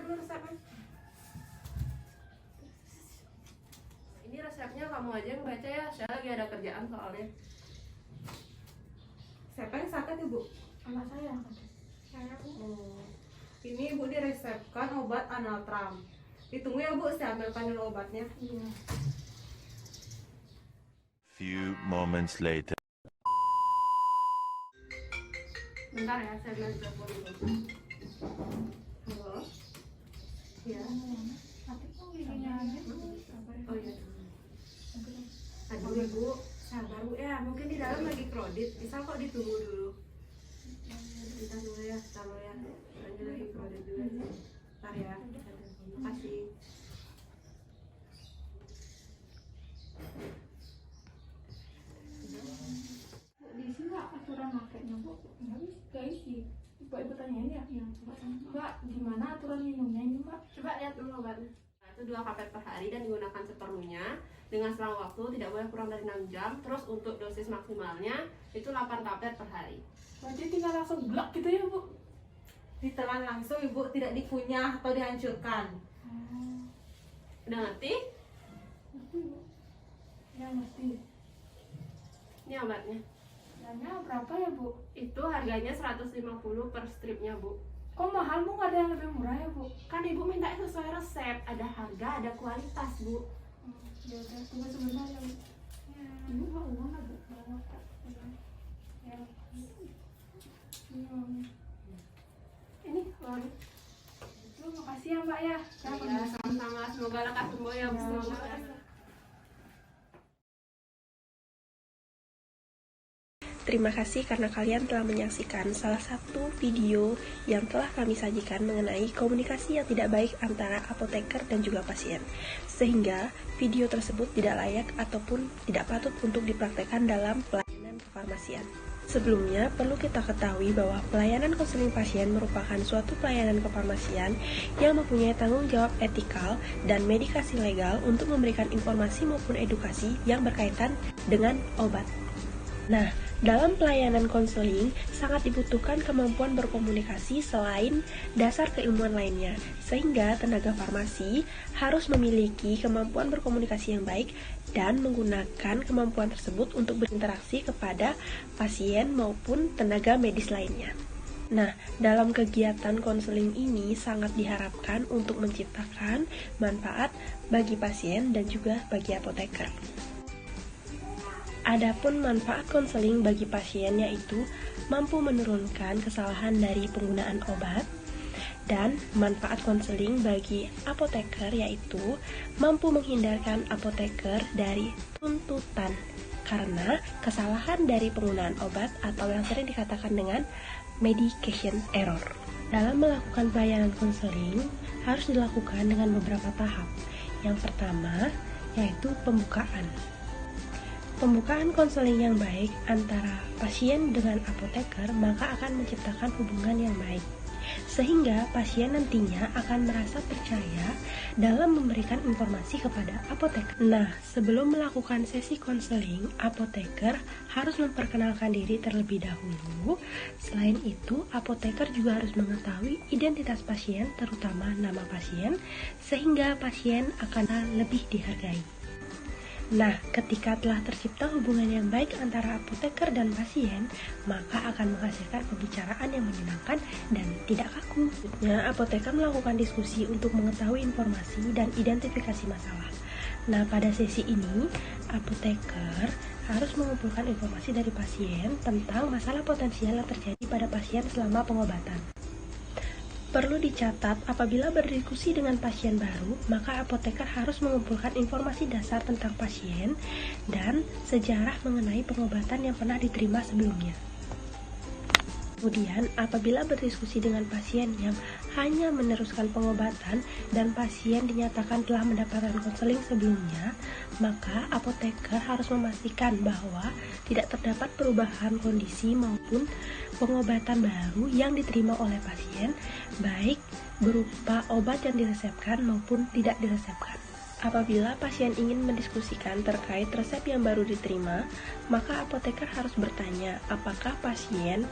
dulu resepnya. Ini resepnya kamu aja yang baca ya, saya lagi ada kerjaan soalnya. Siapa yang sakit ibu? Anak saya. Saya Bu. Oh. Ini ibu diresepkan obat Analtram. Ditunggu ya bu, saya ambilkan dulu obatnya. Iya. Few moments later. Bentar ya, saya bilang telepon dulu. Halo. Ya. Tapi kok giginya aja Bu? Oh iya. Aduh ibu, sabar bu ya, mungkin di dalam lagi kredit, bisa kok ditunggu dulu. Bentar dulu ya, taruh ya. Ini lagi kredit dulu aja. Bentar ya. Terima kasih. Di sini nggak aturan makainya Bu? Nggak bisa, nggak isi. Ibu tanyain ya? Iya, coba tanya. Mbak, gimana aturan minumnya ini Mbak? Coba lihat dulu obatnya. Nah, itu 2 kaplet per hari dan digunakan seperlunya dengan selang waktu tidak boleh kurang dari 6 jam. Terus untuk dosis maksimalnya itu 8 kaplet per hari. Berarti tinggal langsung blak gitu ya Bu? Ditelan langsung ibu, tidak dikunyah atau dihancurkan. Udah ngerti? Ngerti Bu? Ya ngerti. Ini obatnya. Harganya berapa ya Bu? Itu harganya 150 per stripnya bu. Kok mahal Bu? Nggak ada yang lebih murah ya Bu? Kan ibu minta sesuai resep, ada harga, ada kualitas bu. Ya udah, tunggu sebentar ya Bu. Ibu mau uang nggak Bu? Bawa Kak. Ya. Ini uangnya. Bu, makasih ya Mbak ya. Ya, sama-sama. Semoga lekas sembuh ya bu. Semoga. Terima kasih karena kalian telah menyaksikan salah satu video yang telah kami sajikan mengenai komunikasi yang tidak baik antara apoteker dan juga pasien. Sehingga video tersebut tidak layak ataupun tidak patut untuk dipraktekkan dalam pelayanan kefarmasian. Sebelumnya, perlu kita ketahui bahwa pelayanan konseling pasien merupakan suatu pelayanan kefarmasian yang mempunyai tanggung jawab etikal dan medikasi legal untuk memberikan informasi maupun edukasi yang berkaitan dengan obat. Nah, dalam pelayanan konseling sangat dibutuhkan kemampuan berkomunikasi selain dasar keilmuan lainnya, sehingga tenaga farmasi harus memiliki kemampuan berkomunikasi yang baik dan menggunakan kemampuan tersebut untuk berinteraksi kepada pasien maupun tenaga medis lainnya. Nah, dalam kegiatan konseling ini sangat diharapkan untuk menciptakan manfaat bagi pasien dan juga bagi apoteker. Adapun manfaat konseling bagi pasien yaitu mampu menurunkan kesalahan dari penggunaan obat, dan manfaat konseling bagi apoteker yaitu mampu menghindarkan apoteker dari tuntutan karena kesalahan dari penggunaan obat atau yang sering dikatakan dengan medication error. Dalam melakukan pelayanan konseling harus dilakukan dengan beberapa tahap. Yang pertama yaitu pembukaan. Pembukaan konseling yang baik antara pasien dengan apoteker maka akan menciptakan hubungan yang baik, sehingga pasien nantinya akan merasa percaya dalam memberikan informasi kepada apoteker. Nah, sebelum melakukan sesi konseling, apoteker harus memperkenalkan diri terlebih dahulu. Selain itu, apoteker juga harus mengetahui identitas pasien, terutama nama pasien, sehingga pasien akan lebih dihargai. Nah, ketika telah tercipta hubungan yang baik antara apoteker dan pasien, maka akan menghasilkan pembicaraan yang menyenangkan dan tidak kaku. Selanjutnya, apoteker melakukan diskusi untuk mengetahui informasi dan identifikasi masalah. Nah, pada sesi ini, apoteker harus mengumpulkan informasi dari pasien tentang masalah potensial yang terjadi pada pasien selama pengobatan. Perlu dicatat, apabila berdiskusi dengan pasien baru, maka apoteker harus mengumpulkan informasi dasar tentang pasien dan sejarah mengenai pengobatan yang pernah diterima sebelumnya. Kemudian, apabila berdiskusi dengan pasien yang hanya meneruskan pengobatan dan pasien dinyatakan telah mendapatkan konseling sebelumnya, maka apoteker harus memastikan bahwa tidak terdapat perubahan kondisi maupun pengobatan baru yang diterima oleh pasien, baik berupa obat yang diresepkan maupun tidak diresepkan. Apabila pasien ingin mendiskusikan terkait resep yang baru diterima, maka apoteker harus bertanya apakah pasien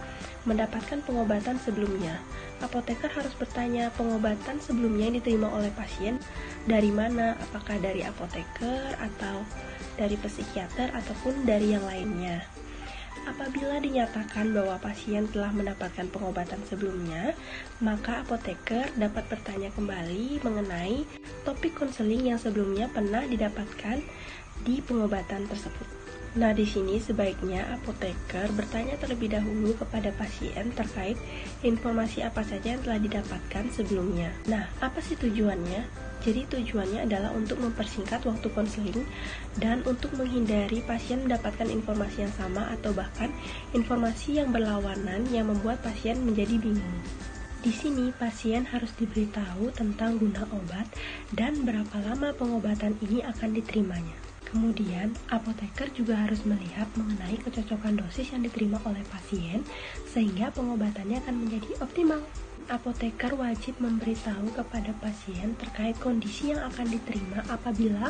mendapatkan pengobatan sebelumnya. Apoteker harus bertanya pengobatan sebelumnya yang diterima oleh pasien dari mana, apakah dari apoteker atau dari psikiater ataupun dari yang lainnya. Apabila dinyatakan bahwa pasien telah mendapatkan pengobatan sebelumnya, maka apoteker dapat bertanya kembali mengenai topik konseling yang sebelumnya pernah didapatkan di pengobatan tersebut. Nah, di sini sebaiknya apoteker bertanya terlebih dahulu kepada pasien terkait informasi apa saja yang telah didapatkan sebelumnya. Nah, apa sih tujuannya? Jadi tujuannya adalah untuk mempersingkat waktu konseling dan untuk menghindari pasien mendapatkan informasi yang sama atau bahkan informasi yang berlawanan yang membuat pasien menjadi bingung. Di sini pasien harus diberitahu tentang guna obat dan berapa lama pengobatan ini akan diterimanya. Kemudian, apoteker juga harus melihat mengenai kecocokan dosis yang diterima oleh pasien sehingga pengobatannya akan menjadi optimal. Apoteker wajib memberitahu kepada pasien terkait kondisi yang akan diterima apabila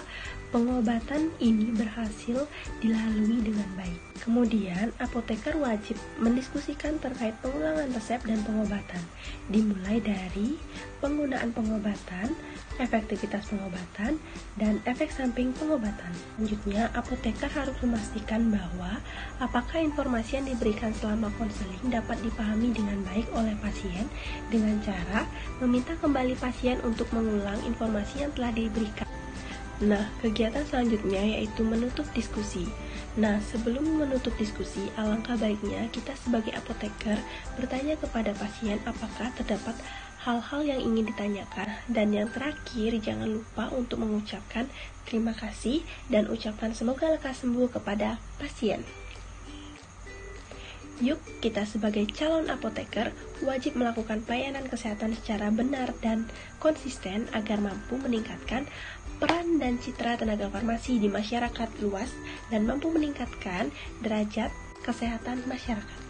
pengobatan ini berhasil dilalui dengan baik. Kemudian, apoteker wajib mendiskusikan terkait pengulangan resep dan pengobatan, dimulai dari penggunaan pengobatan, efektivitas pengobatan, dan efek samping pengobatan. Selanjutnya, apoteker harus memastikan bahwa apakah informasi yang diberikan selama konseling dapat dipahami dengan baik oleh pasien dengan cara meminta kembali pasien untuk mengulang informasi yang telah diberikan. Nah, kegiatan selanjutnya yaitu menutup diskusi. Nah, sebelum menutup diskusi, alangkah baiknya kita sebagai apoteker bertanya kepada pasien apakah terdapat hal-hal yang ingin ditanyakan. Dan yang terakhir, jangan lupa untuk mengucapkan terima kasih dan ucapan semoga lekas sembuh kepada pasien. Yuk, kita sebagai calon apoteker wajib melakukan pelayanan kesehatan secara benar dan konsisten agar mampu meningkatkan peran dan citra tenaga farmasi di masyarakat luas dan mampu meningkatkan derajat kesehatan masyarakat.